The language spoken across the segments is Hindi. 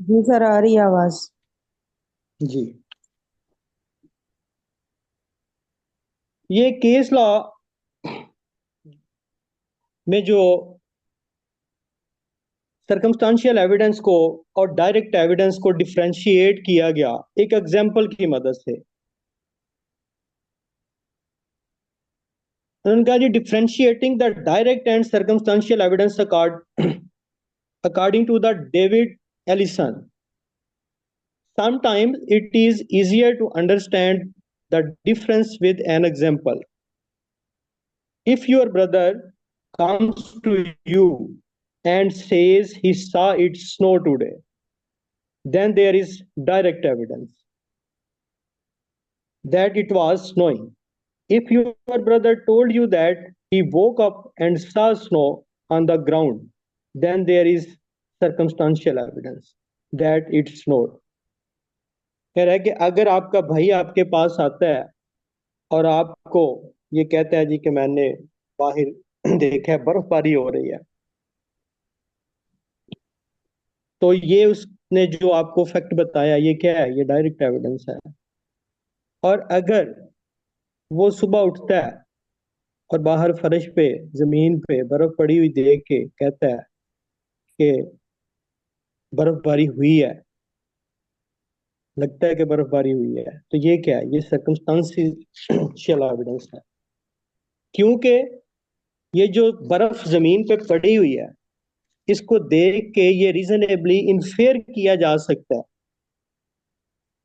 जी सर, आ रही है आवाज। जी। ये केस लॉ में जो सर्कमस्टांशियल एविडेंस को और डायरेक्ट एविडेंस को डिफरेंशिएट किया गया एक एग्जाम्पल की मदद से। उन्होंने कहा जी, differentiating the direct and circumstantial evidence according to the David Allison, sometimes it is easier to understand the difference with an example. If your brother comes to you and says he saw it snow today, then there is direct evidence that it was snowing. If your brother told you that he woke up and saw snow on the ground, then there is circumstantial evidence that it snowed. कह रहा है कि अगर आपका भाई आपके पास आता है और आपको ये कहता है जी कि मैंने बाहर देखा है बर्फबारी हो रही है, तो ये उसने जो आपको फैक्ट बताया ये क्या है? ये डायरेक्ट एविडेंस है। और अगर वो सुबह उठता है और बाहर फर्श पे जमीन पे बर्फ पड़ी हुई देख के कहता है कि बर्फबारी हुई है, लगता है कि बर्फबारी हुई है, तो ये क्या है? ये सर्कमस्टांशियल एविडेंस है। क्योंकि ये जो बर्फ जमीन पे पड़ी हुई है, इसको देख के ये रीजनेबली इन्फेयर किया जा सकता है।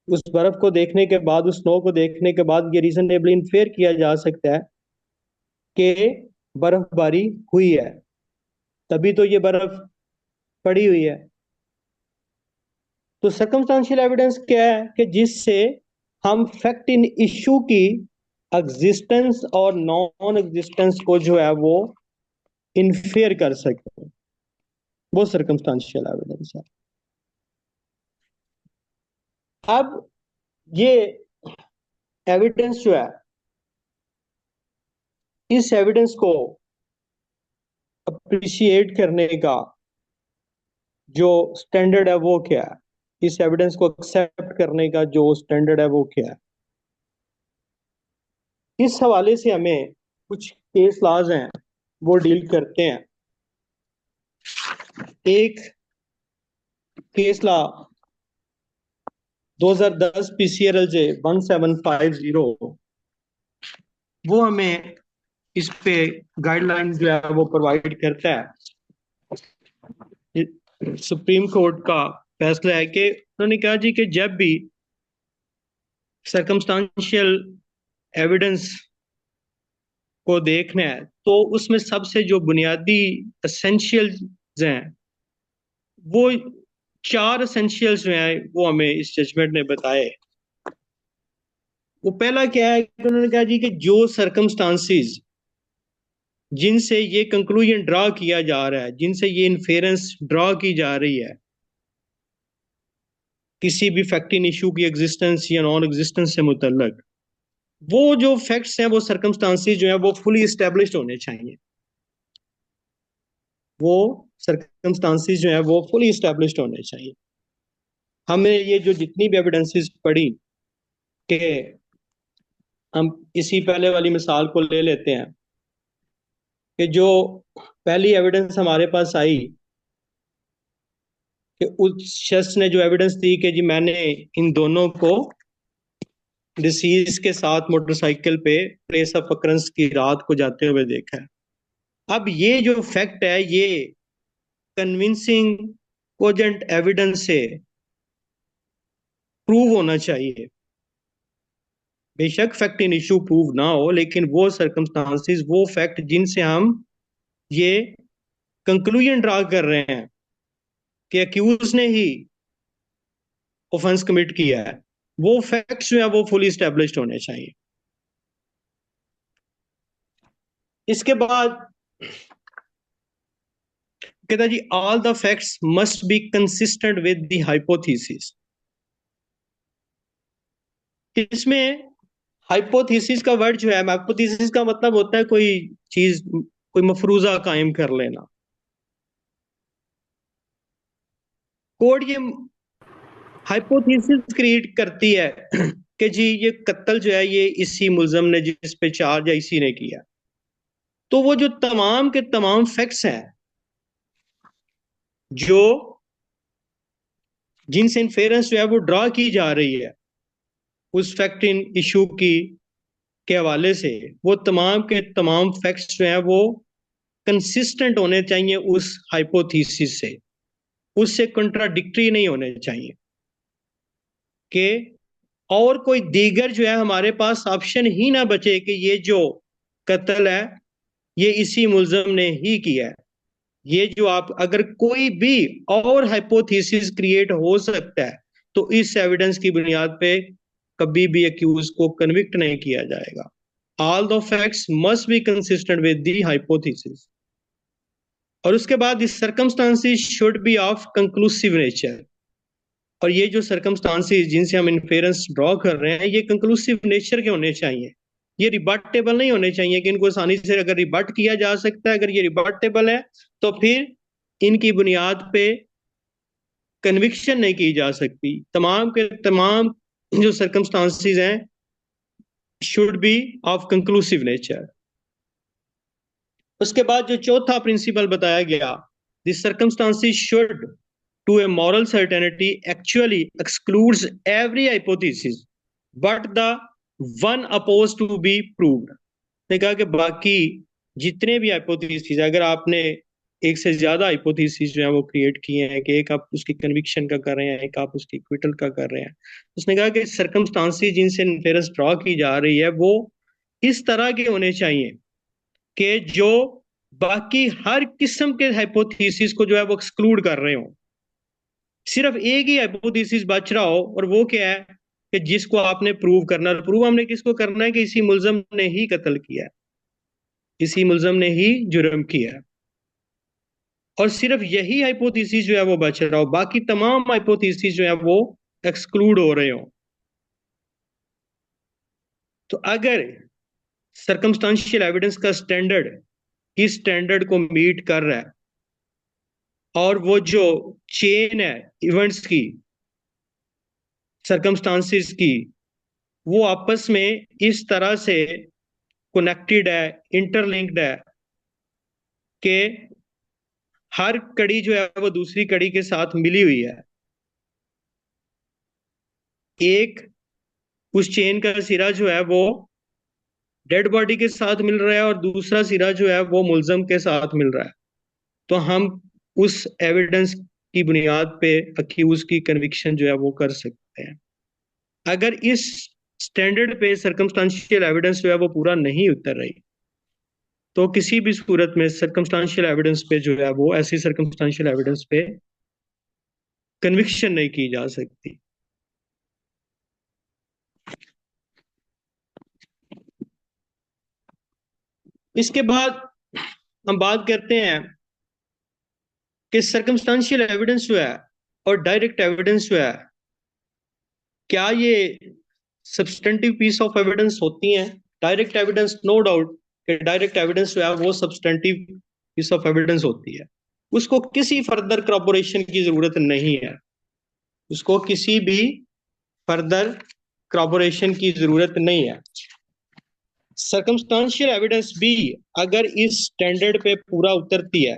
उस बर्फ को देखने के बाद, उस स्नो को देखने के बाद ये रीजनेबली इन्फेयर किया जा सकता है कि बर्फबारी हुई है, तभी तो ये बर्फ पड़ी हुई है। तो सर्कमस्टांशियल एविडेंस क्या है? कि जिससे हम फैक्ट इन इशू की एग्जिस्टेंस और नॉन एग्जिस्टेंस को जो है वो इन्फेयर कर सकते हैं, वो सर्कमस्टांशियल एविडेंस है। अब ये एविडेंस जो है, इस एविडेंस को अप्रिशिएट करने का जो स्टैंडर्ड है वो क्या है? इस एविडेंस को एक्सेप्ट करने का जो स्टैंडर्ड है वो क्या है? इस हवाले से हमें कुछ केस लॉज हैं वो डील करते हैं। एक केस लॉ 2010 पीसीआरएलजे 1750, वो हमें इस पे गाइडलाइन जो है वो प्रोवाइड करता है। सुप्रीम कोर्ट का फैसला है कि उन्होंने कहा जी कि जब भी सर्कमस्टांशियल एविडेंस को देखना है तो उसमें सबसे जो बुनियादी एसेंशियल्स हैं, वो चार एसेंशियल्स जो हैं वो हमें इस जजमेंट ने बताए। वो पहला क्या है कि उन्होंने कहा जी कि जो सर्कमस्टांसिस जिनसे ये कंक्लूजन ड्रा किया जा रहा है, जिनसे ये इन्फेरेंस ड्रा की जा रही है किसी भी फैक्ट इन इशू की एग्जिस्टेंस या नॉन एग्जिस्टेंस से मुतल्लक, वो जो फैक्ट्स हैं, वो सर्कमस्टांसिस जो है वो फुली एस्टेब्लिश्ड होने चाहिए। वो सर्कमस्टांसिस जो है वो फुली एस्टेब्लिश्ड होने चाहिए। हमने ये जो जितनी भी एविडेंसेस पढ़ी, कि हम इसी पहले वाली मिसाल को ले लेते हैं कि जो पहली एविडेंस हमारे पास आई कि उस शख्स ने जो एविडेंस दी कि जी मैंने इन दोनों को डिसीज के साथ मोटरसाइकिल पे प्लेस ऑफ अकरेंस की रात को जाते हुए देखा है। अब ये जो फैक्ट है ये कन्विंसिंग कोजेंट एविडेंस से प्रूव होना चाहिए। बेशक फैक्ट इन इशू प्रूव ना हो, लेकिन वो सर्कमस्टांसिस, वो फैक्ट जिनसे हम ये कंक्लूजन ड्रा कर रहे हैं कि अक्यूज ने ही ऑफेंस कमिट किया है, वो फैक्ट्स जो है वो फुली स्टैब्लिश्ड होने चाहिए। इसके बाद कहता जी all the facts must be consistent with the hypothesis. इसमें हाइपोथेसिस का वर्ड जो है, हाइपोथेसिस का मतलब होता है कोई चीज, कोई मफरूजा कायम कर लेना। कोर्ट ये हाइपोथेसिस क्रिएट करती है कि जी ये कत्ल जो है ये इसी मुल्जम ने जिस पे चार्ज है इसी ने किया। तो वो जो तमाम के तमाम फैक्ट्स हैं जो जिनसे इन्फेरेंस जो है वो ड्रा की जा रही है उस फैक्ट इन इशू की के हवाले से, वो तमाम के तमाम फैक्ट्स जो हैं वो कंसिस्टेंट होने चाहिए उस हाइपोथेसिस से, उससे कंट्राडिक्टरी नहीं होने चाहिए कि और कोई दीगर जो है हमारे पास ऑप्शन ही ना बचे कि ये जो कत्ल है ये इसी मुल्जम ने ही किया है। ये जो आप अगर कोई भी और हाइपोथेसिस क्रिएट हो सकता है तो इस एविडेंस की बुनियाद पे कभी भी अक्यूज को कन्विक्ट नहीं किया जाएगा। All the facts must be consistent with the hypothesis. और उसके बाद इस circumstances should be of conclusive nature. और ये जो सर्कमस्टांसेस जिनसे हम इन्फेरेंस ड्रॉ कर रहे हैं ये कंक्लूसिव नेचर के होने चाहिए। ये रिबटेबल नहीं होने चाहिए कि इनको आसानी से अगर रिबट किया जा सकता है, अगर ये रिबटेबल है तो फिर इनकी बुनियाद पे कन्विक्शन नहीं की जा सकती। तमाम के तमाम जो सर्कमस्टांसेस हैं should be of conclusive nature. उसके बाद जो चौथा प्रिंसिपल बताया गया, this circumstances should to a moral certainty actually excludes every hypothesis but the one oppose to be proved. ने कहा कि बाकी जितने भी हाइपोथेसिस, अगर आपने एक से ज्यादा हाइपोथेसिस जो है वो क्रिएट किए हैं कि एक आप उसकी कन्विक्शन का कर रहे हैं, एक आप उसकी क्विटल का कर रहे हैं, उसने कहा कि सर्कमस्टांसेस जिनसे इन्फेरेंस ड्रॉ की जा रही है वो इस तरह के होने चाहिए कि जो बाकी हर किस्म के हाइपोथेसिस को जो है वो एक्सक्लूड कर रहे हो। सिर्फ एक ही हाइपोथेसिस बच रहा हो और वो क्या है कि जिसको आपने प्रूव करना है। प्रूव हमने किसको करना है कि इसी मुल्जम ने ही कत्ल किया है, इसी मुल्जम ने ही जुर्म किया है। और सिर्फ यही हाइपोथेसिस जो है वो बच रहा हो, बाकी तमाम हाइपोथेसिस जो है वो एक्सक्लूड हो रहे हो। तो अगर सर्कमस्टांशियल एविडेंस का स्टैंडर्ड इस स्टैंडर्ड को मीट कर रहा है और वो जो चेन है इवेंट्स की, सर्कमस्टांसिस की, वो आपस में इस तरह से कनेक्टेड है, इंटरलिंक्ड है कि हर कड़ी जो है वो दूसरी कड़ी के साथ मिली हुई है। एक उस चेन का सिरा जो है वो डेड बॉडी के साथ मिल रहा है और दूसरा सिरा जो है वो मुल्जम के साथ मिल रहा है। तो हम उस एविडेंस की बुनियाद पे अक्यूज की कन्विक्शन जो है वो कर सकते हैं। अगर इस स्टैंडर्ड पे सर्कमस्टांशियल एविडेंस जो है वो पूरा नहीं उतर रही तो किसी भी सूरत में सर्कमस्टांशियल एविडेंस पे जो है वो ऐसी सर्कमस्टांशियल एविडेंस पे कन्विक्शन नहीं की जा सकती। इसके बाद हम बात करते हैं कि सर्कमस्टांशियल एविडेंस जो है और डायरेक्ट एविडेंस जो है क्या ये सब्सटेंटिव पीस ऑफ एविडेंस होती हैं। डायरेक्ट एविडेंस, नो डाउट कि डायरेक्ट एविडेंस जो है वो सब्सटेंटिव पीस ऑफ एविडेंस होती है। उसको किसी फर्दर क्रॉपोरेशन की जरूरत नहीं है, उसको किसी भी फर्दर क्रॉपोरेशन की जरूरत नहीं है। सर्कमस्टांशियल एविडेंस भी अगर इस स्टैंडर्ड पे पूरा उतरती है,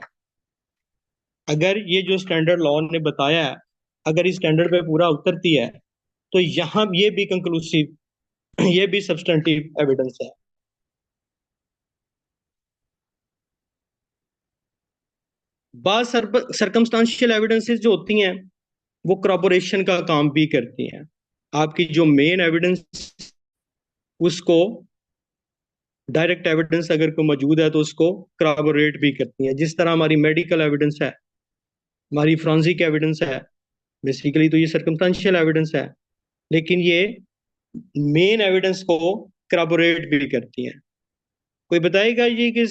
अगर ये जो स्टैंडर्ड लॉ ने बताया है अगर इस स्टैंडर्ड पे पूरा उतरती है तो यहां ये भी कंक्लूसिव, ये भी सब्सटेंटिव एविडेंस है। बाद सर्कमस्टांशियल एविडेंसेस जो होती हैं वो क्रॉबोरेशन का काम भी करती हैं। आपकी जो मेन एविडेंस उसको, डायरेक्ट एविडेंस अगर कोई मौजूद है तो उसको क्रॉबोरेट भी करती हैं। जिस तरह हमारी मेडिकल एविडेंस है, हमारी फ्रांसिक एविडेंस है, बेसिकली तो ये सर्कमस्टांशियल एविडेंस है, लेकिन ये मेन एविडेंस को क्रॉबोरेट भी करती हैं। कोई बताएगा ये कि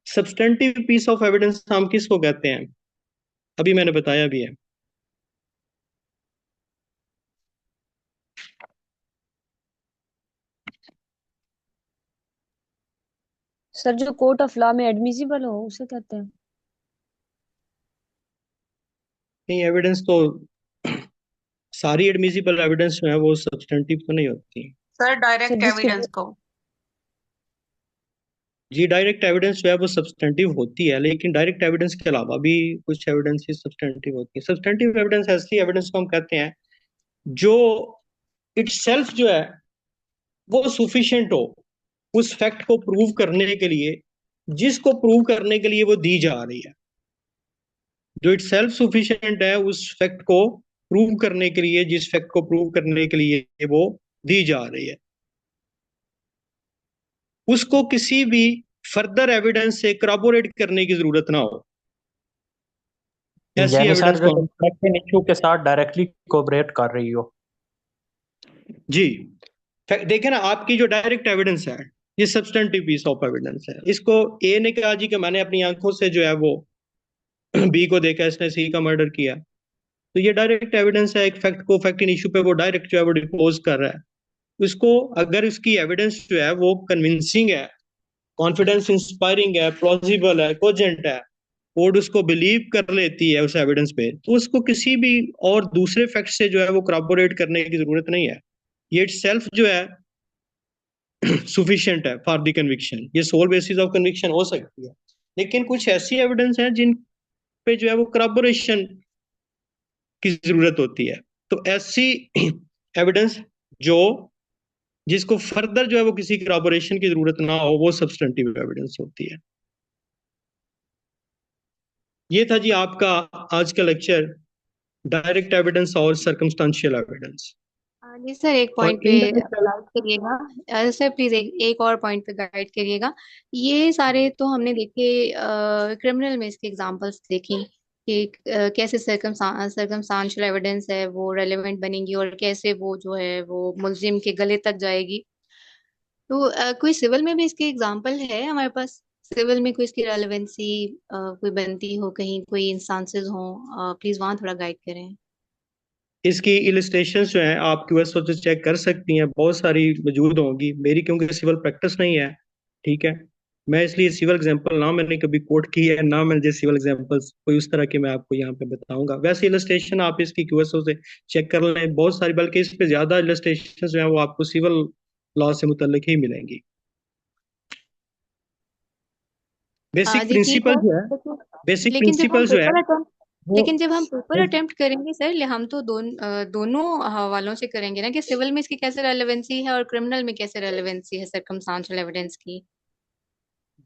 सब्सटेंटिव पीस ऑफ एविडेंस हम किसको कहते हैं? अभी मैंने बताया भी है। सर जो कोर्ट ऑफ लॉ में एडमिसिबल हो उसे कहते हैं। नहीं, एविडेंस तो सारी एडमिसिबल एविडेंस जो है वो सब्सटेंटिव तो नहीं होती। सर सर डायरेक्ट जिसके एविडेंस को। जी, डायरेक्ट एविडेंस जो है वो सब्सटेंटिव होती है, लेकिन डायरेक्ट एविडेंस के अलावा भी कुछ एविडेंस सब्सटेंटिव होती है। सब्सटेंटिव एविडेंस ऐसी एविडेंस को हम कहते हैं जो इटसेल्फ जो है वो सुफिशिएंट हो उस फैक्ट को प्रूव करने के लिए, जिसको प्रूव करने के लिए वो दी जा रही है। जो इटसेल्फ सुफिशिएंट है उस फैक्ट को प्रूव करने के लिए, जिस फैक्ट को प्रूव करने के लिए वो दी जा रही है, उसको किसी भी फर्दर एविडेंस से करबोरेट करने की जरूरत ना हो, ऐसी यानी सर एविडेंस जो को हम। इंटरेक्शन इशू के साथ डायरेक्टली कोऑपरेट कर रही हो। जी, देखे ना, आपकी जो डायरेक्ट एविडेंस है ये सब्सटेंटिव पीस ऑफ एविडेंस है। इसको ए ने कहा जी कि मैंने अपनी आंखों से जो है वो बी को देखा, इसने सी का मर्डर किया, तो ये डायरेक्ट एविडेंस है। एक फैक्ट को फैक्ट इन इशू पे वो डायरेक्ट जो है वो डिपोज कर रहा है। उसको अगर उसकी एविडेंस जो है वो कन्विंसिंग है, कॉन्फिडेंस इंस्पायरिंग है, प्लॉजिबल है, कोजेंट है, कोर्ट उसको बिलीव कर लेती है उस एविडेंस पे, तो उसको किसी भी और दूसरे फैक्ट से जो है वो करबोरेट करने की जरूरत नहीं है। ये इट सेल्फ जो है सुफिशिएंट है फॉर द कन्विक्शन। ये सोल बेसिस ऑफ कन्विक्शन हो सकती है, लेकिन कुछ ऐसी एविडेंस है जिन पे जो है वो करबोरेशन की जरूरत होती है। तो ऐसी एविडेंस जो जिसको फर्दर जो है वो किसी करबोरेशन की जरूरत ना हो, वो सब्सटेंटिव एविडेंस होती है। ये था जी आपका आज का लेक्चर, डायरेक्ट एविडेंस और सर्कमस्टांशियल एविडेंस। जी सर, एक और पॉइंट पे इनडायरेक्ट, गाइड करिएगा। सर प्लीज एक और पॉइंट पे गाइड करिएगा। ये सारे तो हमने देखे, क्रिमिनल में इसके एग्जांपल्स देखी कि कैसे सर्कमस्टांशियल एविडेंस है वो रेलेवेंट बनेगी और कैसे वो जो है वो मुलजिम के गले तक जाएगी। तो कोई सिविल में भी इसके एग्जांपल है हमारे पास? सिविल में कोई इसकी रेलेवेंसी कोई बनती हो, कहीं कोई इंस्टांसेस हो? प्लीज वहां थोड़ा गाइड करें। इसकी इलिस्ट्रेशन जो है आप क्यूएसओ से चेक कर सकती हैं, बहुत सारी मौजूद होंगी। मेरी क्योंकि सिविल प्रैक्टिस नहीं है, ठीक है, मैं इसलिए सिविल एग्जांपल ना मैंने कभी कोट की है, ना मैंने सिविल एग्जांपल्स कोई उस तरह के मैं आपको यहाँ पे बताऊंगा। वैसे इलिस्ट्रेशन आप इसकी क्यूएसओ से चेक कर लें, बहुत सारी, बल्कि इस पे ज्यादा इलिस्ट्रेशन जो है वो आपको सिविल लॉ से मुतल्लिक ही मिलेंगी। बेसिक जी ठीक है, प्रिंसिपल जो है, लेकिन बेसिक लेकिन जब हम प्रिंसिपल जो है पेपर अटेम्प्ट वो, लेकिन जब हम पेपर अटेम्प्ट करेंगे सर, हम तो दोनों हवालों से करेंगे ना, कि सिविल में इसकी कैसे रेलेवेंसी है और क्रिमिनल में कैसे रेलेवेंसी है सर्कमस्टांशियल एविडेंस की।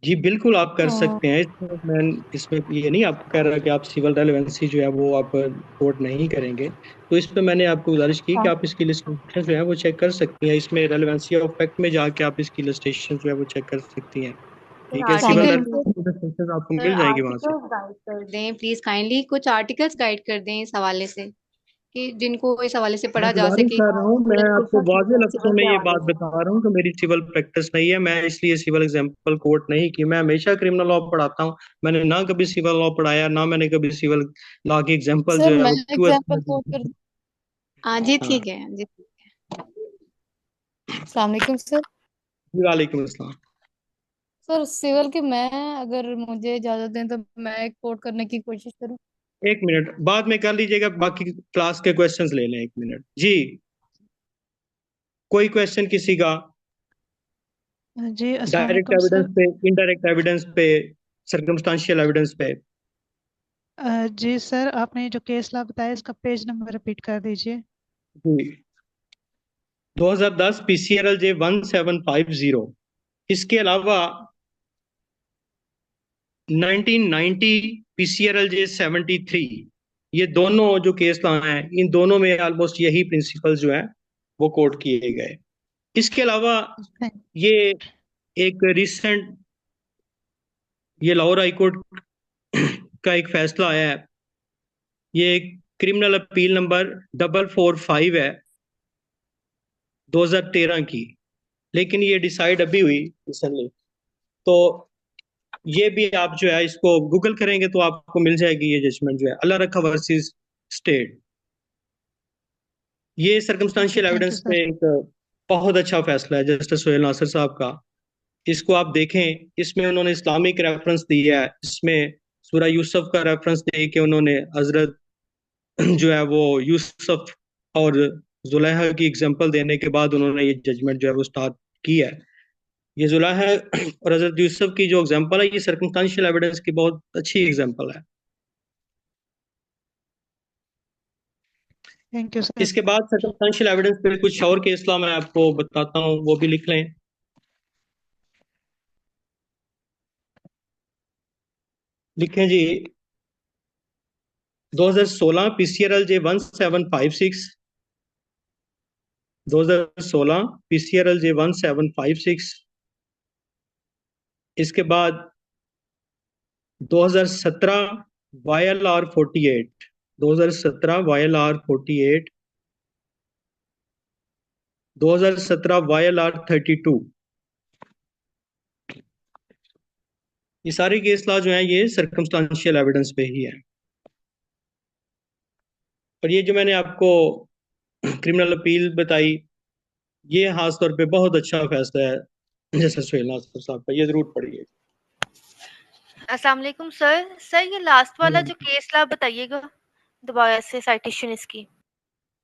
जी बिल्कुल आप कर तो सकते हैं। इसमें मैं इसमें ये नहीं आपको कह रहा कि आप सिविल रेलेवेंसी जो है वो आप कोट नहीं करेंगे। तो इस पे मैंने आपको गुजारिश की कि हाँ, आप इसकी लिस्टेशन जो है वो चेक कर सकती हैं। इसमें रेलेवेंसी ऑफ फैक्ट में जाके आप इसकी लिस्टेशन जो है वो चेक कर सकती हैं। सर ठीक है, सिविल आर्टिकल रेलेवेंसी आपको सर मिल जाएगी वहां से। आर्टिकल्स गाइड कर दें प्लीज, काइंडली कुछ आर्टिकल्स गाइड कर दें इस हवाले से, कि जिनको इस हवाले से मैं पढ़ा जा गुजारिश सके। कर रहा हूँ, मैं गलत आपको फुर्सत वाज़ेह नहीं है लफ्जों सिविल में के ये हवाले बात से। बता रहा हूँ कि मेरी सिविल प्रैक्टिस नहीं है, मैं इसलिए सिविल एग्जाम्पल कोर्ट नहीं की। मैं हमेशा क्रिमिनल लॉ पढ़ाता हूँ, मैंने ना कभी सिविल लॉ पढ़ाया, ना मैंने कभी सिविल लॉ की एग्जाम्पल सर जो है मैं वो क्यों। एग्जांपल कोट कर। हाँ जी हाँ ठीक है जी। अस्सलाम वालेकुम सर। जी, वालेकुम अस्सलाम। सर सिविल की मैं, अगर मुझे इजाजत दें तो मैं एक कोट करने की कोशिश करूं। एक मिनट बाद में कर लीजिएगा, बाकी क्लास के क्वेश्चंस ले लें। एक मिनट जी, कोई क्वेश्चन किसी का? जी अस्सलाम डायरेक्ट वालेकुम एविडेंस सर। पे, इनडायरेक्ट एविडेंस पे, सर्कमस्टांशियल एविडेंस पे। जी सर, आपने जो केस लॉ बताया इसका पेज नंबर रिपीट कर दीजिए। जी, 2010 PCRLJ 1750। इसके अलावा 1990 PCRLJ 73। ये दोनों जो केस लॉ हैं, इन दोनों में ऑलमोस्ट यही प्रिंसिपल जो है वो कोट किए गए। इसके अलावा ये एक रिसेंट, ये लाहौर हाई कोर्ट का एक फैसला आया है। ये क्रिमिनल अपील नंबर 445 है 2013 की, लेकिन ये डिसाइड अभी हुई रिसेंटली। तो ये भी आप जो है इसको गूगल करेंगे तो आपको मिल जाएगी ये जजमेंट जो है, अल्लाह रखा वर्सेस स्टेट। ये okay, circumstantial thank you evidence sir. पे एक बहुत अच्छा फैसला है जस्टिस सोहेल नासिर साहब का। इसको आप देखें, इसमें उन्होंने इस्लामिक रेफरेंस दिया है, इसमें सूरह यूसुफ का रेफरेंस दे के उन्होंने हजरत जो है वो यूसुफ और जुलेहा की एग्जांपल देने के बाद उन्होंने ये जजमेंट जो है वो स्टार्ट की है। ये जुलेहा और हजरत यूसुफ की जो एग्जांपल है, ये सर्कमस्टेंशियल एविडेंस की बहुत अच्छी एग्जांपल है। Thank you sir. इसके बाद सर्कमस्टेंशियल एविडेंस पे कुछ और केस लॉ मैं आपको बताता हूँ, वो भी लिख लें। लिखें जी, 2016 PCRL J 1756, 2016 PCRL J 1756। इसके बाद 2017 YLR 48, 2017 YLR 48, 2017 YLR 32। ये सारे केस लॉ जो हैं ये सर्कमस्टेंशियल एविडेंस पे ही है। और ये जो मैंने आपको क्रिमिनल अपील बताई, ये खास तौर पे बहुत अच्छा फैसला है जैसे सुहेल नासिर साहब का, ये जरूर पढ़िए। अस्सलाम वालेकुम सर ये लास्ट वाला जो केस ला बताइएगा दोबारा से, साइटेशन इसकी।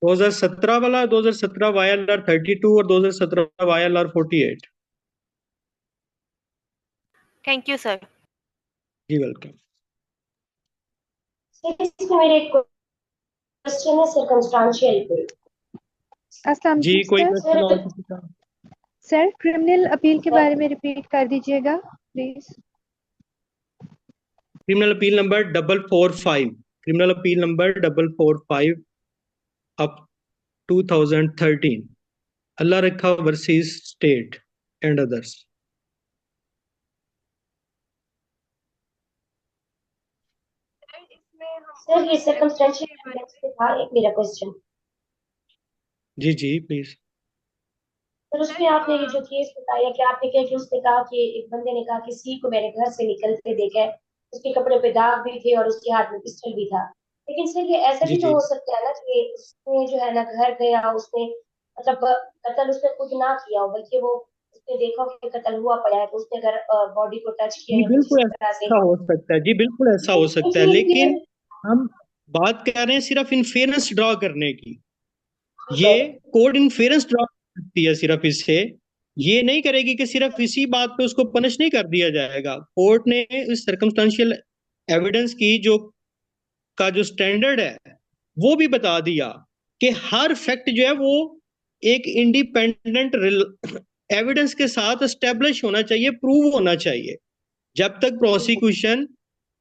2017 वाला, 2017 YLR 32 और 2017 YLR 48। Thank you sir. जी वेलकम। सर इसमें मेरे एक क्वेश्चन है सर्कमस्टेंशियल पे। अस्सलाम जी कोई सर। क्वेश्चन और किसी का? सर क्रिमिनल अपील के बारे में रिपीट कर दीजिएगा please. Criminal appeal number 445, criminal appeal number 445 of 2013, Allah Rakha versus state and others. Sir ये सर्कमस्टेंशियल एविडेंस पे था एक मेरा क्वेश्चन। जी जी प्लीज। सर उसमें आपने ये जो केस बताया कि आपने क्या कि उसने कहा कि एक बंदे ने कहा कि सी को मैंने घर से निकलते देखा है, उसके कपड़े पे दाग भी थे और उसके हाथ में पिस्टल भी था। लेकिन सर ये ऐसा जी भी तो जी हो सकता है ना कि उसने जो है ना घर गया, उसने मतलब कत्ल उसने खुद ना किया हो, बल्कि वो उसने देखा हो कि कत्ल हुआ पड़ा है, तो उसने अगर बॉडी को टच किया जी या कुछ इस बिल्कुल तरह से। ऐसा हो सकता है, जी बिल्कुल ऐसा हो सकता है, लेकिन हम बात कर रहे हैं सिर्फ इन्फेरेंस ड्रॉ करने की। ये कोर्ट इन्फेरेंस ड्रॉ करती है सिर्फ इससे, ये नहीं करेगी कि सिर्फ इसी बात पे उसको पनिश नहीं कर दिया जाएगा। कोर्ट ने इस सर्कमस्टेंशियल एविडेंस की जो स्टैंडर्ड है वो भी बता दिया कि हर फैक्ट जो है वो एक इंडिपेंडेंट एविडेंस के साथ एस्टेब्लिश होना चाहिए, प्रूव होना चाहिए। जब तक प्रोसिक्यूशन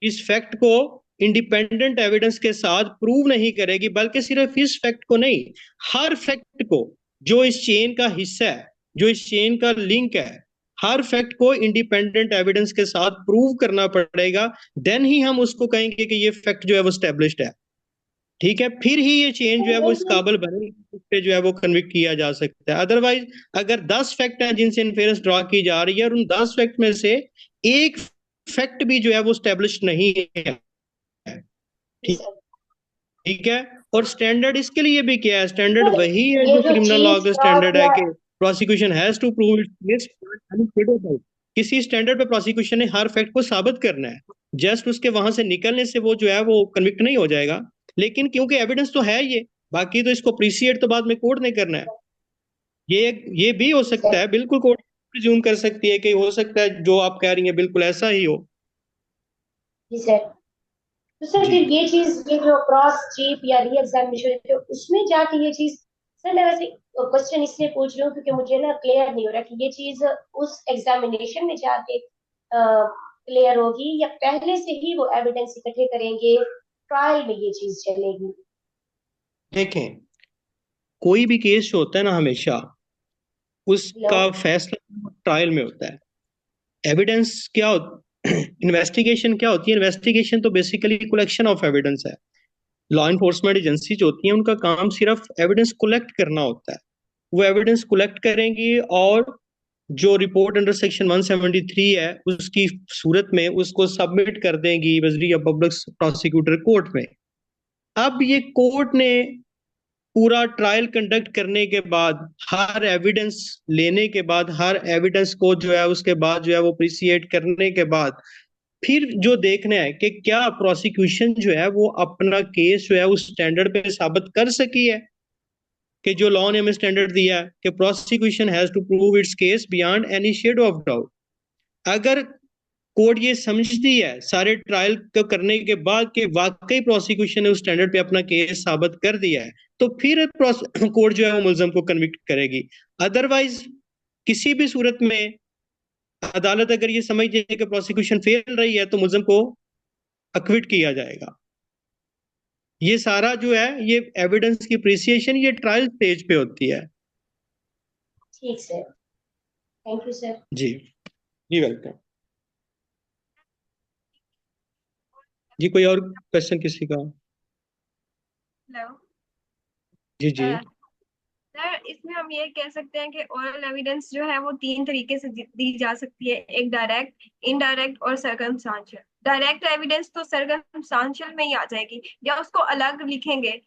इस फैक्ट को इंडिपेंडेंट एविडेंस के साथ प्रूव नहीं करेगी, बल्कि सिर्फ इस फैक्ट को नहीं, हर फैक्ट को जो इस चेन का हिस्सा है, जो इस चेन का लिंक है, हर फैक्ट को इंडिपेंडेंट एविडेंस के साथ प्रूव करना पड़ेगा। देन ही हम उसको कहेंगे कि ये फैक्ट जो है वो स्टैब्लिश्ड है। ठीक है, फिर ही ये चेन जो है वो इस काबिल बने, इस पे जो है वो कन्विक्ट किया जा सकता है। अदरवाइज अगर 10 फैक्ट हैं जिनसे इन्फेरेंस ड्रॉ की जा रही है और उन 10 फैक्ट में से एक फैक्ट भी जो है वो स्टैब्लिश नहीं है, ठीक ठीक है। और स्टैंडर्ड इसके लिए भी क्या है? स्टैंडर्ड वही है जो क्रिमिनल लॉ का स्टैंडर्ड है कि prosecution has to prove its किसी स्टैंडर्ड पे प्रोसिक्यूशन ने हर फैक्ट को साबित करना है। जस्ट उसके वहां से निकलने से वो जो है वो कन्विक्ट नहीं हो जाएगा, लेकिन क्योंकि एविडेंस तो है ये, बाकी तो इसको अप्रिशिएट तो बाद में कोर्ट ने करना है। ये भी हो सकता है, बिल्कुल कोर्ट प्रिज्यूम कर सकती है कि हो सकता है जो आप कह रही हैं बिल्कुल ऐसा ही हो। जी सर। तो सर फिर ये चीज, ये जो क्रॉस चीप या री एग्जामिनेशन है उसमें जाके ये चीज, सर मैं वैसे क्वेश्चन इसलिए पूछ रही हूँ क्योंकि मुझे ना क्लियर नहीं हो रहा कि ये चीज उस एग्जामिनेशन में जाके क्लियर होगी या पहले से ही वो एविडेंस इकट्ठे करेंगे, ट्रायल में ये चीज चलेगी। देखें, कोई भी केस जो होता है ना, हमेशा उसका फैसला ट्रायल में होता है। एविडेंस क्या इन्वेस्टिगेशन क्या होती है? इन्वेस्टिगेशन तो बेसिकली कलेक्शन ऑफ एविडेंस है। लॉ इन्फोर्समेंट एजेंसी जो होती है उनका काम सिर्फ एविडेंस कलेक्ट करना होता है। वो एविडेंस कलेक्ट करेंगी और जो रिपोर्ट अंडर सेक्शन 173 है उसकी सूरत में उसको सबमिट कर देंगी वज़ीर पब्लिक प्रोसिक्यूटर कोर्ट में। अब ये कोर्ट ने पूरा ट्रायल कंडक्ट करने के बाद, हर एविडेंस लेने के बाद, हर एविडेंस को जो है उसके बाद जो है वो अप्रिशिएट करने के बाद फिर जो देखना है कि क्या प्रोसिक्यूशन जो है वो अपना केस जो है उस स्टैंडर्ड पे साबित कर सकी है कि जो लॉ ने हमें स्टैंडर्ड दिया है कि prosecution has to prove its case beyond any shadow of doubt. अगर कोर्ट ये समझती है सारे ट्रायल को करने के बाद कि वाकई प्रोसिक्यूशन ने उस स्टैंडर्ड पे अपना केस साबित कर दिया है, तो फिर कोर्ट जो है वो मुलजम को कन्विक्ट करेगी। अदरवाइज किसी भी सूरत में अदालत अगर ये समझ जाए कि प्रोसिक्यूशन फेल रही है तो मुलजम को अक्विट किया जाएगा। ये सारा जो है ये एविडेंस की अप्रिसिएशन ये ट्रायल स्टेज पे होती है। ठीक सर, थैंक यू सर। जी जी वेलकम। जी कोई और क्वेश्चन किसी का? हेलो जी जी सर, इसमें हम ये कह सकते हैं कि ओरल एविडेंस जो है वो 3 तरीके से दी जा सकती है, एक डायरेक्ट, इनडायरेक्ट और सर्कमस्टांशियल। डायरेक्ट एविडेंस तो सर्कमस्टांशियल में ही आ जाएगी या उसको अलग लिखेंगे नहीं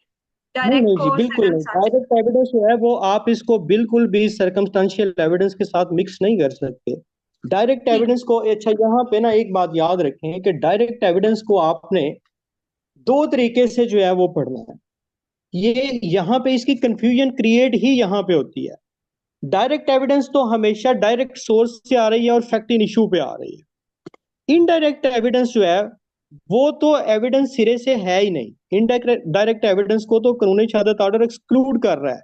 डायरेक्ट नहीं को जी और बिल्कुल नहीं। सर्कमस्टांशियल? डायरेक्ट एविडेंस जो है वो आप इसको बिल्कुल भी सर्कमस्टेंशियल एविडेंस के साथ मिक्स नहीं कर सकते। डायरेक्ट ठीक एविडेंस को, अच्छा यहाँ पे ना एक बात याद रखें कि डायरेक्ट एविडेंस को आपने 2 तरीके से जो है वो पढ़ना है। ये यहाँ पे इसकी कंफ्यूजन क्रिएट ही यहाँ पे होती है। डायरेक्ट एविडेंस तो हमेशा डायरेक्ट सोर्स से आ रही है और फैक्ट इन इशू पे आ रही है। इनडायरेक्ट एविडेंस जो है वो तो एविडेंस सिरे से है ही नहीं। इनडायरेक्ट एविडेंस को तो कानूनी शहादत ऑर्डर एक्सक्लूड कर रहा है।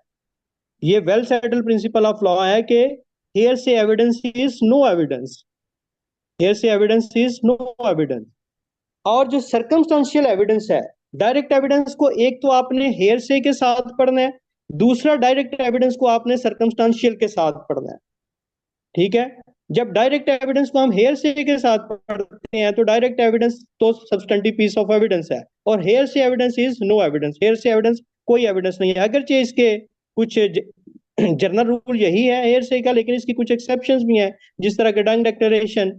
ये well settled principle of law है कि hearsay evidence is no evidence, hearsay evidence is no evidence. और जो सर्कमस्टेंशियल एविडेंस है, डायरेक्ट एविडेंस को एक तो आपने हेयर से के साथ पढ़ना है, दूसरा डायरेक्ट एविडेंस को आपने सर्कमस्टेंशियल के साथ पढ़ना है। ठीक है, जब डायरेक्ट एविडेंस को हम हेयर से के साथ पढ़ते हैं तो डायरेक्ट एविडेंस तो सब्सटेंटिव पीस ऑफ एविडेंस है और hearsay evidence is no evidence. Hearsay evidence कोई एविडेंस नहीं है, अगरचे इसके कुछ जनरल रूल यही है हेयर से का, लेकिन इसकी कुछ एक्सेप्शंस भी हैं जिस तरह के डाइंग डिक्लेरेशन।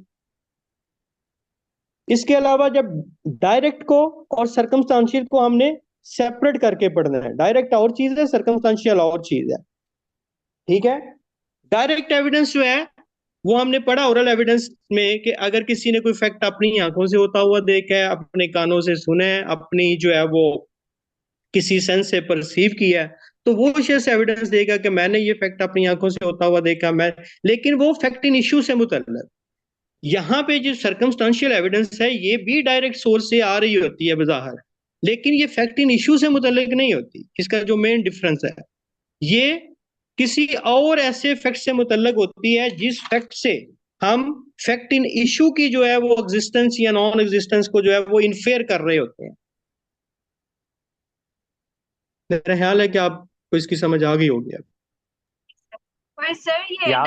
इसके अलावा जब डायरेक्ट को और सर्कमस्टेंशियल को हमने सेपरेट करके पढ़ना है। डायरेक्ट और चीज है, सर्कमस्टेंशियल और चीज है। ठीक है, डायरेक्ट एविडेंस जो है वो हमने पढ़ा ओरल एविडेंस में कि अगर किसी ने कोई फैक्ट अपनी आंखों से होता हुआ देखा है, अपने कानों से सुना है, अपनी जो है वो किसी सेंस से परसीव किया है, तो वो शख्स एविडेंस देगा कि मैंने ये फैक्ट अपनी आंखों से होता हुआ देखा। मैं, लेकिन वो फैक्ट इन इशू से मुतल्लिक। यहाँ पे जो सर्कमस्टेंशियल एविडेंस है ये भी डायरेक्ट सोर्स से आ रही होती है बज़ाहिर, लेकिन ये फैक्ट इन इशू से मुतल्लिक नहीं होती। इसका जो मेन डिफरेंस है ये किसी और ऐसे फैक्ट से मुतल्लिक होती है जिस फैक्ट से हम फैक्ट इन इशू की जो है वो एग्जिस्टेंस या नॉन एग्जिस्टेंस को जो है वो इन्फेयर कर रहे होते हैं। मेरा ख्याल है कि आपको इसकी समझ आ गई होगी अब। पर सर ये यहाँ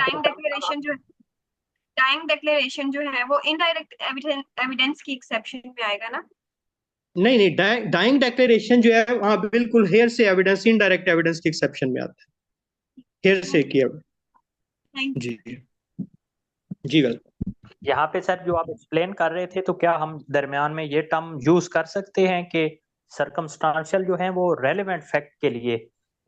डाइंग डिक्लेरेशन जो है वो इनडायरेक्ट एविडेंस की एक्सेप्शन में आएगा ना? नहीं नहीं, डाइंग डिक्लेरेशन जो है हाँ बिल्कुल हेयर से एविडेंस, इनडायरेक्ट एविडेंस की एक्सेप्शन में आता है। हेयर से किया जी जी वेलकम। यहाँ पे सर जो आप एक्सप्लेन कर रहे थे, तो क्या हम दरमियान में ये टर्म यूज कर सकते हैं कि सर्कमस्टांशियल जो है वो रेलेवेंट फैक्ट के लिए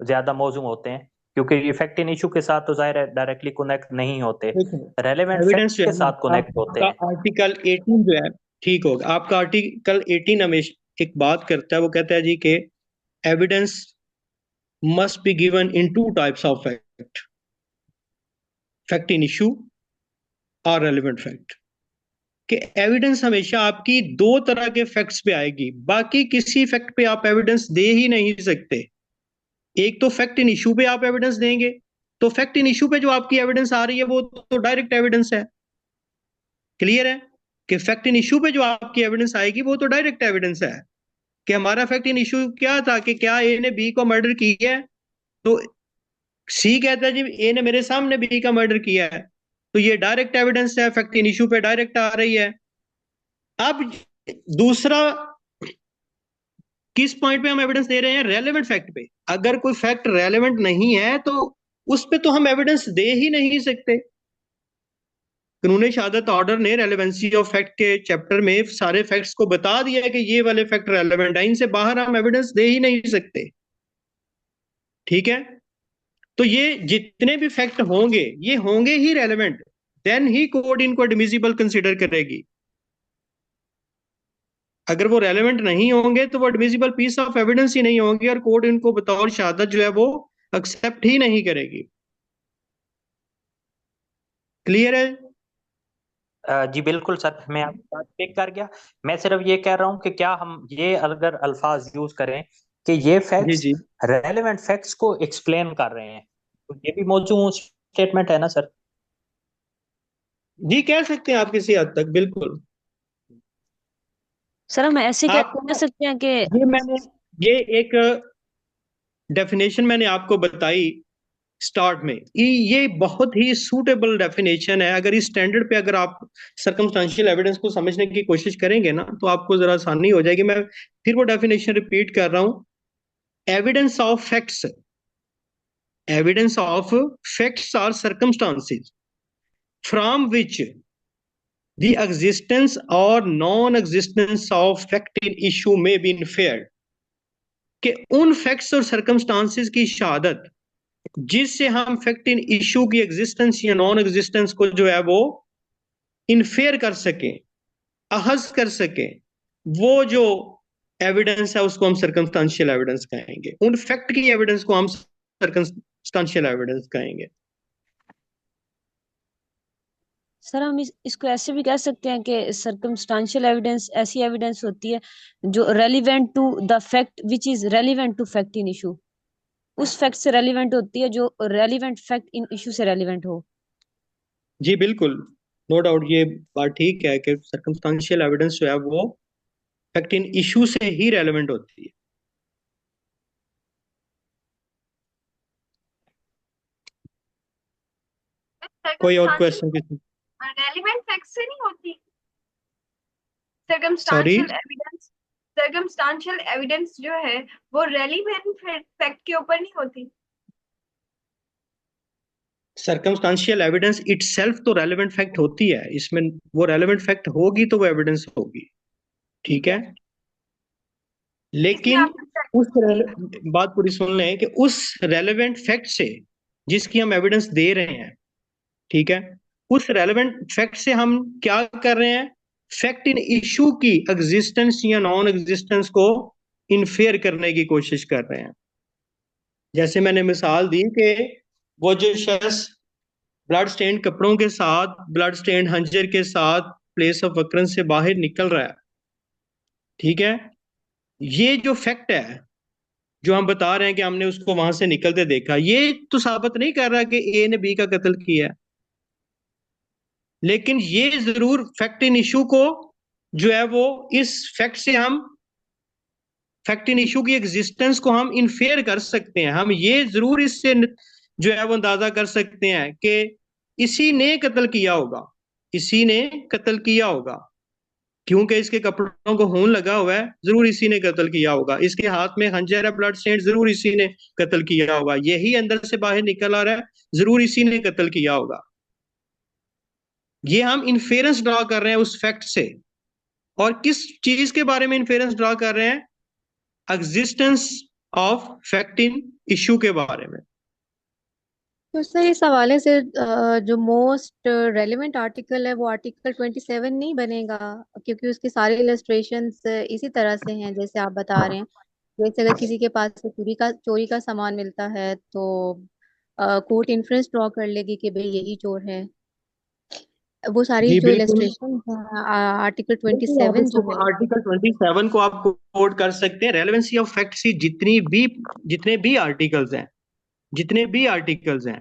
ज्यादा मौजूद होते हैं, क्योंकि ये फैक्ट इन इशू के साथ तो जाहिर है डायरेक्टली कनेक्ट नहीं होते, रेलेवेंट एविडेंस फैक्ट के साथ कनेक्ट होते हैं। आर्टिकल 18 जो है, ठीक होगा, आपका आर्टिकल 18 हमेशा एक बात करता है, वो कहता है जी कि evidence must be given in 2 types of fact, fact in issue और रेलेवेंट फैक्ट। कि एविडेंस हमेशा आपकी 2 तरह के फैक्ट्स पे आएगी, बाकी किसी फैक्ट पे आप एविडेंस दे ही नहीं सकते। एक तो फैक्ट इन इशू पे आप एविडेंस देंगे, तो फैक्ट इन इशू पे जो आपकी एविडेंस आ रही है वो तो डायरेक्ट एविडेंस है। क्लियर है कि फैक्ट इन इशू पे जो आपकी एविडेंस आएगी वो तो डायरेक्ट एविडेंस है कि हमारा फैक्ट इन इशू क्या था कि क्या ए ने बी को मर्डर किया है, तो सी कहता है जी ए ने मेरे सामने बी का मर्डर किया है, तो ये डायरेक्ट एविडेंस है, फैक्ट इन इशू पे डायरेक्ट आ रही है। अब दूसरा किस पॉइंट पे हम एविडेंस दे रहे हैं? रेलेवेंट फैक्ट पे। अगर कोई फैक्ट रेलेवेंट नहीं है तो उस पे तो हम एविडेंस दे ही नहीं सकते। कानूनी शहादत ऑर्डर ने रेलेवेंसी ऑफ फैक्ट के चैप्टर में सारे फैक्ट्स को बता दिया है कि ये वाले फैक्ट रेलेवेंट है, इनसे बाहर हम एविडेंस दे ही नहीं सकते। ठीक है, तो ये जितने भी फैक्ट होंगे ये होंगे ही रेलेवेंट, देन ही कोर्ट इनको एडमिसिबल कंसीडर करेगी। अगर वो रेलेवेंट नहीं होंगे तो वो एडमिसिबल पीस ऑफ एविडेंस ही नहीं होंगे और कोर्ट इनको बतौर शहादत जो है वो एक्सेप्ट ही नहीं करेगी। क्लियर है? जी बिल्कुल सर, मैं आपकी बात पिक कर गया। मैं सिर्फ ये कह रहा हूँ कि क्या हम ये अगर अल्फाज यूज करें कि ये जी फैक्ट्स जी रेलेवेंट फैक्ट्स को एक्सप्लेन कर रहे हैं, तो ये भी मौजूद स्टेटमेंट है ना सर? जी, कह सकते हैं आप किसी हद तक, बिल्कुल। सर हम ऐसे आप कह सकते हैं कि ये एक डेफिनेशन मैंने आपको बताई स्टार्ट में, ये बहुत ही सूटेबल डेफिनेशन है। अगर इस स्टैंडर्ड पे अगर आप सर्कमस्टेंशियल एविडेंस को समझने की कोशिश करेंगे ना तो आपको जरा आसानी हो जाएगी। मैं फिर वो डेफिनेशन रिपीट कर रहा हूं। Evidence of facts, evidence of facts or circumstances from which the existence or non-existence of fact in issue may be inferred, कि उन फैक्ट्स और सर्कमस्टांसेस की शहादत जिससे हम फैक्ट इन इशू की एग्जिस्टेंस या नॉन एग्जिस्टेंस को जो है वो इन्फेयर कर सके, अहज कर सके, वो जो एविडेंस है उसको हम सर्कमस्टांशियल एविडेंस कहेंगे। उन फैक्ट की एविडेंस को हम सर्कमस्टांशियल एविडेंस कहेंगे। सर हम इसको ऐसे भी कह सकते हैं कि सर्कमस्टांशियल एविडेंस ऐसी एविडेंस होती है जो relevant to the fact which is relevant to fact in issue, उस फैक्ट से रेलिवेंट होती है जो रेलिवेंट फैक्ट इन इशू से रेलिवेंट हो। जी बिल्कुल, नो डाउट, ये बात ठीक है कि सर्कमस्टांशियल एविडेंस जो है वो फैक्ट इन इशू से ही रेलेवेंट होती है। कोई और क्वेश्चन किसी? रेलिवेंट फैक्ट से नहीं होती। सॉरी, सर्कमस्टांशियल एविडेंस जो है वो रेलिवेंट फैक्ट के ऊपर नहीं होती। सर्कमस्टांशियल एविडेंस इटसेल्फ तो रेलेवेंट फैक्ट होती है, इसमें वो रेलेवेंट फैक्ट होगी तो वो एविडेंस होगी, ठीक है। लेकिन बात पूरी सुन लें कि उस रेलेवेंट फैक्ट से जिसकी हम एविडेंस दे रहे हैं, ठीक है, उस रेलेवेंट फैक्ट से हम क्या कर रहे हैं, फैक्ट इन इशू की एग्जिस्टेंस या नॉन एग्जिस्टेंस को इन्फेयर करने की कोशिश कर रहे हैं। जैसे मैंने मिसाल दी कि वो जो शख्स ब्लड स्टेन कपड़ों के साथ, ब्लड स्टेन हंजर के साथ प्लेस ऑफ अकरेंस से बाहर निकल रहा है, ठीक है, ये जो फैक्ट है जो हम बता रहे हैं कि हमने उसको वहां से निकलते देखा, ये तो साबित नहीं कर रहा कि ए ने बी का कत्ल किया है, लेकिन ये जरूर फैक्ट इन इशू को जो है वो इस फैक्ट से हम फैक्ट इन इशू की एग्जिस्टेंस को हम इन्फेयर कर सकते हैं। हम ये जरूर इससे जो है वो अंदाजा कर सकते हैं कि इसी ने कत्ल किया होगा, इसी ने कत्ल किया होगा, क्योंकि इसके कपड़ों को खून लगा हुआ है, जरूर इसी ने कत्ल किया होगा। इसके हाथ में खंजर है, ब्लड स्टेन, जरूर इसी ने कत्ल किया होगा। यही अंदर से बाहर निकल आ रहा है, जरूर इसी ने कत्ल किया होगा। ये हम इन्फेरेंस ड्रा कर रहे हैं उस फैक्ट से। और किस चीज के बारे में इन्फेरेंस ड्रा कर रहे हैं? Existence of fact in issue के बारे में। तो सर इस हवाले से जो मोस्ट रेलेवेंट आर्टिकल है वो आर्टिकल 27 नहीं बनेगा, क्योंकि उसके सारे इलस्ट्रेशंस इसी तरह से हैं जैसे आप बता रहे हैं। जैसे अगर किसी के पास से चोरी का सामान मिलता है तो कोर्ट इन्फ्रेंस ड्रॉ कर लेगी कि भाई यही चोर है। वो सारी जी जो बिल्कुल, इलस्ट्रेशन है आर्टिकल बिल्कुल आप 27 जो इसको है। आर्टिकल 27 को आप कोट कर सकते हैं। रेलेवेंसी ऑफ फैक्ट्स की जितने भी आर्टिकल्स हैं, जितने भी आर्टिकल्स हैं,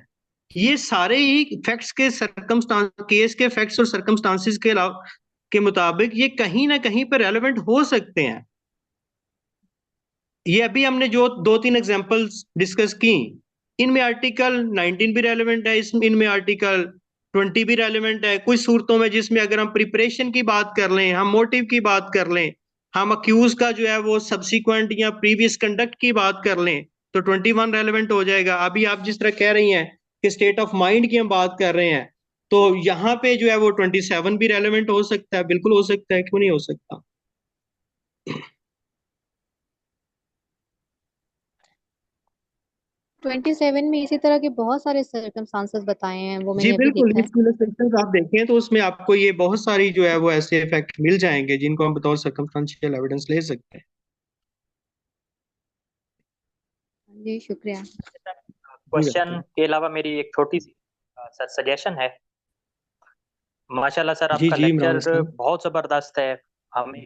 ये सारे ही फैक्ट्स के सर्कमस्टांस, केस के फैक्ट्स और सर्कमस्टांसेस के अलावा के मुताबिक ये कहीं ना कहीं पर रेलेवेंट हो सकते हैं। ये अभी हमने जो 2-3 एग्जांपल्स डिस्कस की, इनमें आर्टिकल 19 भी रेलेवेंट है, इसमें इनमें आर्टिकल 20 भी रेलेवेंट है। कुछ सूरतों में जिसमें अगर हम प्रिपरेशन की बात कर लें, हम मोटिव की बात कर लें, हम अक्यूज का जो है वो सब्सिक्वेंट या प्रीवियस कंडक्ट की बात कर लें तो 21 रेलेवेंट हो जाएगा। अभी आप जिस तरह कह रही हैं कि स्टेट ऑफ माइंड की हम बात कर रहे हैं, तो यहाँ पे जो है वो 27 भी रेलेवेंट हो सकता है, बिल्कुल हो सकता है, क्यों नहीं हो सकता। 27 में इसी तरह के बहुत सारे सर्कमस्टांसेस बताए हैं, वो जी मैंने अभी बिल्कुल, देखा है। इस इलस्ट्रेशन आप देखें तो उसमें आपको ये बहुत सारी जो है वो ऐसे इफेक्ट मिल जाएंगे जिनको हम बतौर सर्कमस्टेंशियल एविडेंस ले सकते हैं। जी शुक्रिया। क्वेश्चन के अलावा मेरी एक छोटी सी सर सजेशन है। माशाल्लाह सर, जी आपका जी इमरान लेक्चर साहब। बहुत ज़बरदस्त है। हमें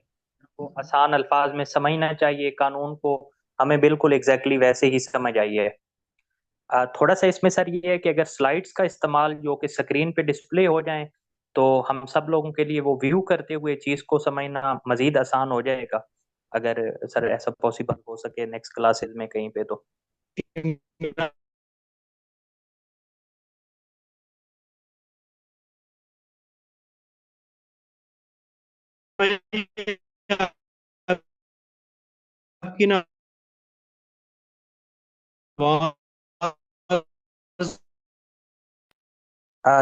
को आसान अल्फाज में समझना चाहिए, कानून को हमें बिल्कुल एग्जैक्टली वैसे ही समझ आई है। थोड़ा सा इसमें सर ये है कि अगर स्लाइड्स का इस्तेमाल जो कि स्क्रीन पे डिस्प्ले हो जाए तो हम सब लोगों के लिए वो व्यू करते हुए चीज़ को समझना मजीद आसान हो जाएगा, अगर सर ऐसा पॉसिबल हो सके नेक्स्ट क्लासेस में कहीं पे तो। आपकी ना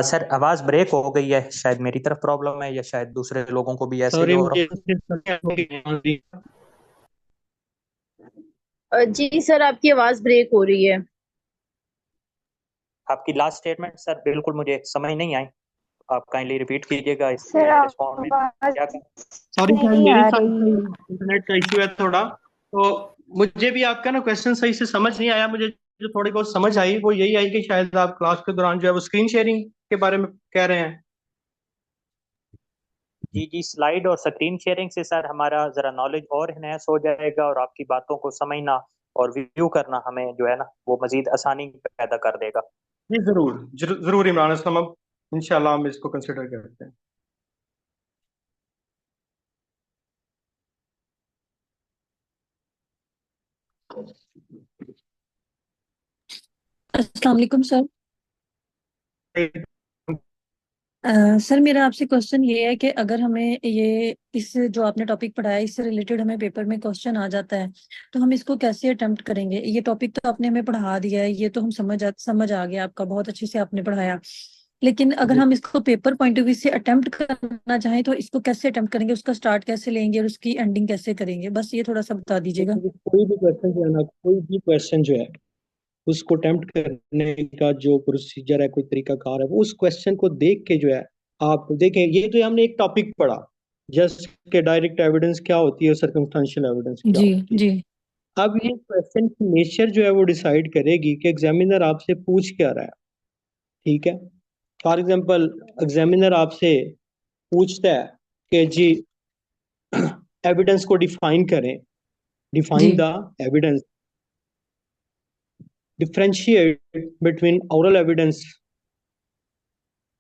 सर आवाज़ ब्रेक हो गई है, शायद मेरी तरफ प्रॉब्लम है या शायद दूसरे लोगों को भी ऐसे ही सॉरी हो मुझे रहा है। जी सर, आपकी आवाज ब्रेक हो रही है। आपकी लास्ट स्टेटमेंट सर बिल्कुल मुझे समझ नहीं आई, आप काइंडली रिपीट कीजिएगा इस सर रिस्पॉन्ड में क्या सॉरी सर, नहीं मेरी आ साइड से रही। इंटरनेट का इशू है थोड़ा, तो मुझे भी आपका ना क्वेश्चन सही से समझ नहीं आया। मुझे जो थोड़ी बहुत समझ आई वो यही आई कि शायद आप क्लास के दौरान जो है वो स्क्रीन शेयरिंग के बारे में कह रहे हैं। जी जी, स्लाइड और स्क्रीन शेयरिंग से सर हमारा जरा नॉलेज और इनहेंस हो जाएगा और आपकी बातों को समझना और व्यू करना हमें जो है ना वो मजीद आसानी पैदा कर देगा। जी जरूर जरूर इमरान असलम, अब इंशाल्लाह हम इसको कंसिडर करते हैं। अस्सलाम वालेकुम सर। सर मेरा आपसे क्वेश्चन ये है कि अगर हमें ये इस जो आपने टॉपिक पढ़ाया इससे रिलेटेड हमें पेपर में क्वेश्चन आ जाता है तो हम इसको कैसे अटेम्प्ट करेंगे? ये टॉपिक तो आपने हमें पढ़ा दिया है, ये तो हम समझ आ गया, आपका बहुत अच्छे से आपने पढ़ाया, लेकिन अगर हम इसको पेपर पॉइंट ऑफ व्यू से अटेम्प्ट करना चाहें तो इसको कैसे अटेम्प्ट करेंगे, उसका स्टार्ट कैसे लेंगे और उसकी एंडिंग कैसे करेंगे? बस ये थोड़ा सा बता दीजिएगा। कोई भी क्वेश्चन जो है ना, कोई भी क्वेश्चन जो है उसको अटेम्प्ट करने का जो प्रोसीजर है, कोई तरीका कार है, वो उस क्वेश्चन को देख के जो है आप देखें। ये तो हमने एक टॉपिक पढ़ा जस्ट के डायरेक्ट एविडेंस क्या होती है, सर्कमस्टेंशियल एविडेंस क्या जी होती है। जी अब ये क्वेश्चन की नेचर जो है वो डिसाइड करेगी कि एग्जामिनर आपसे पूछ क्या रहा है। ठीक है, फॉर एग्जांपल एग्जामिनर आपसे पूछता है कि जी एविडेंस को डिफाइन करें, जी define the evidence, differentiate between oral evidence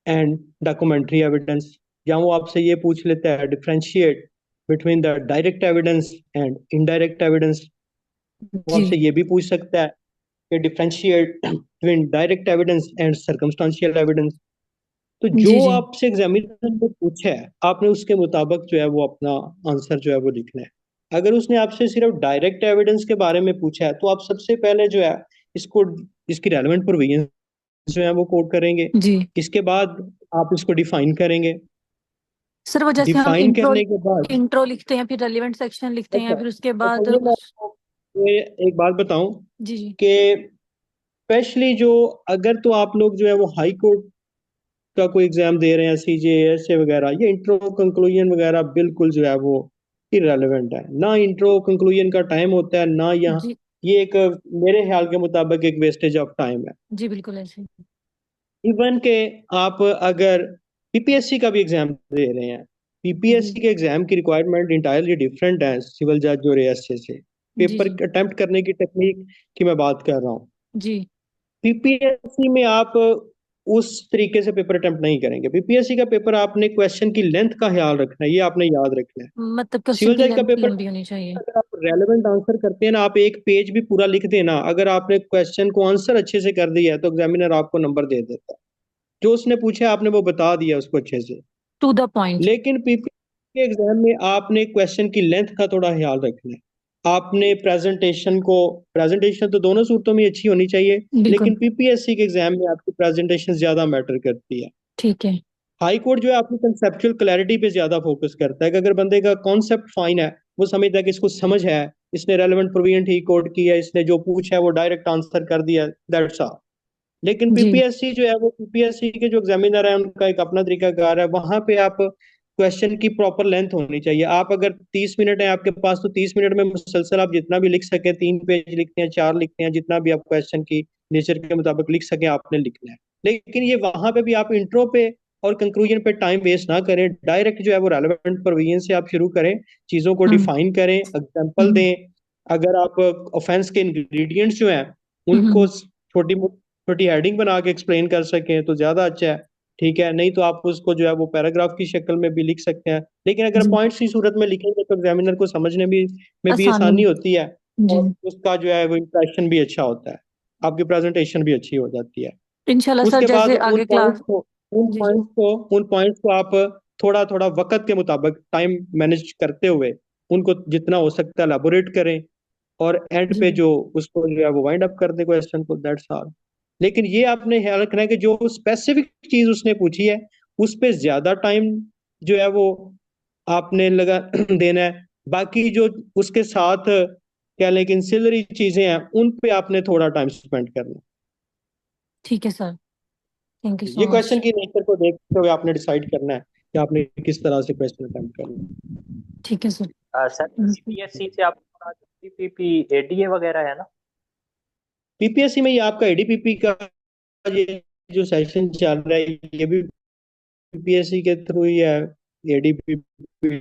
and documentary evidence, या वो आपसे ये पूछ लेता है differentiate between the direct evidence and indirect evidence, वो आपसे जी ये भी पूछ सकता है कि differentiate between direct evidence and circumstantial evidence। तो जी जो जी आपसे एग्जामिनर ने पूछा है आपने उसके मुताबिक जो है वो अपना आंसर जो है वो लिखना है। अगर उसने आपसे सिर्फ डायरेक्ट एविडेंस के बारे में पूछा है तो आप सबसे पहले जो है इसको, इसकी रेलेवेंट प्रोविजन जो है वो कोड करेंगे। जी इसके बाद आप इसको डिफाइन करेंगे। सर, वो जैसे हम डिफाइन करने के बाद इंट्रो लिखते हैं, फिर रेलिवेंट सेक्शन लिखते हैं, अच्छा फिर उसके अच्छा, बाद ये मैं आपको एक बात बताऊं जी जी कि स्पेशली जो अगर तो आप लोग जो है वो हाई कोर्ट का कोई एग्जाम दे रहे हैं, CJSA वगैरह, ये इंट्रो कंक्लूजन वगैरह बिल्कुल जो है वो इरेलीवेंट है। ना इंट्रो कंक्लूजन का टाइम होता है ना यहाँ, जी ये एक मेरे ख्याल के मुताबिक एक वेस्टेज ऑफ टाइम है। जी बिल्कुल ऐसे ही। इवन के आप अगर PPSC का भी एग्जाम दे रहे हैं, जी PPSC के एग्जाम की रिक्वायरमेंट इंटायरली डिफरेंट है सिविल जज और ASA से। जी पेपर जी अटेम्प्ट करने की टेक्निक की मैं बात कर रहा हूँ। जी PPSC में आप उस तरीके से पेपर अटेम्प्ट नहीं करेंगे। PPSC का पेपर आपने क्वेश्चन की लेंथ का ख्याल रखना है, ये आपने याद रखना है। मतलब क्वेश्चन सिविल की जज का लेंथ पेपर लंबी होनी चाहिए। अगर आप रेलेवेंट आंसर करते हैं ना, आप एक पेज भी पूरा लिख देना, अगर आपने क्वेश्चन को आंसर अच्छे से कर दिया है तो एग्जामिनर आपको नंबर दे देता है। जो उसने पूछा आपने वो बता दिया उसको अच्छे से। To the point. लेकिन PPSC के एग्जाम में आपने क्वेश्चन की लेंथ का थोड़ा ख्याल रखना है। आपने प्रेजेंटेशन तो दोनों सूरतों में अच्छी होनी चाहिए, बिल्कुल लेकिन PPSC के एग्जाम में आपकी प्रेजेंटेशन ज्यादा मैटर करती है। ठीक है। हाई कोर्ट जो है आपकी कंसेप्चुअल क्लैरिटी पे ज्यादा फोकस करता है कि अगर बंदे का कॉन्सेप्ट फाइन है, वो समझता है कि इसको समझ है, इसने रेलेवेंट प्रोविजन ठीक कोड किया, इसने जो पूछा है वो डायरेक्ट आंसर कर दिया, दैट्स ऑल। लेकिन जी पीपीएससी जो है वो पीपीएससी के जो एग्जामिनर है उनका एक अपना तरीकाकार है, वहां पे आप क्वेश्चन की प्रॉपर लेंथ होनी चाहिए। आप अगर 30 मिनट है आपके पास तो 30 मिनट में मुसलसल आप जितना भी लिख सके, 3 पेज लिखते हैं, 4 लिखते हैं, जितना भी आप क्वेश्चन की नेचर के मुताबिक लिख सके आपने लिखना है। लेकिन ये वहां पे भी आप इंट्रो पे और कंक्लूजन पे टाइम वेस्ट ना करें, डायरेक्ट जो है वो रेलेवेंट प्रोविजन से आप शुरू करें, चीजों को डिफाइन करें, एग्जांपल दें। अगर आप ऑफेंस के इंग्रेडिएंट्स जो हैं उनको छोटी छोटी हेडिंग बना के एक्सप्लेन कर सकें तो ज्यादा अच्छा है, ठीक है। नहीं तो आप उसको जो है वो पैराग्राफ की शक्ल में भी लिख सकते हैं, लेकिन अगर जी पॉइंट्स की सूरत में लिखेंगे तो एग्जामिनर को समझने में भी आसानी आसानी होती है, जी और उसका जो है वो इंप्रेशन भी अच्छा होता है, आपकी प्रेजेंटेशन भी अच्छी हो जाती है। इंशाल्लाह सर उसके बाद जैसे आगे क्लास जी जी उन पॉइंट्स को आप थोड़ा थोड़ा वक्त के मुताबिक टाइम मैनेज करते हुए उनको जितना हो सकता है एलाबोरेट करें, और एंड जी पे जो उसको जो है वो वाइंड अप कर दे क्वेश्चन को, दैट्स ऑल। लेकिन ये आपने ख्याल रखना है कि जो स्पेसिफिक चीज उसने पूछी है उस पे ज्यादा टाइम जो है वो आपने लगा देना है, बाकी जो उसके साथ क्या लेकिन सिलरी चीजें हैं उन पे आपने थोड़ा टाइम स्पेंड करना है। ठीक है सर, थैंक यू ये सो क्वेश्चन मच। की नेचर को देखते हुए आपने डिसाइड करना है कि आपने किस तरह से क्वेश्चन अटेम्प्ट करना है। ठीक है सर। सर सीपीएससी से आप पीपीपी एडीए वगैरह है ना? पीपीएससी में ये आपका एडीपीपी का ये जो सेशन चल रहा है ये भी पीपीएससी के थ्रू ही है, एडीपीपी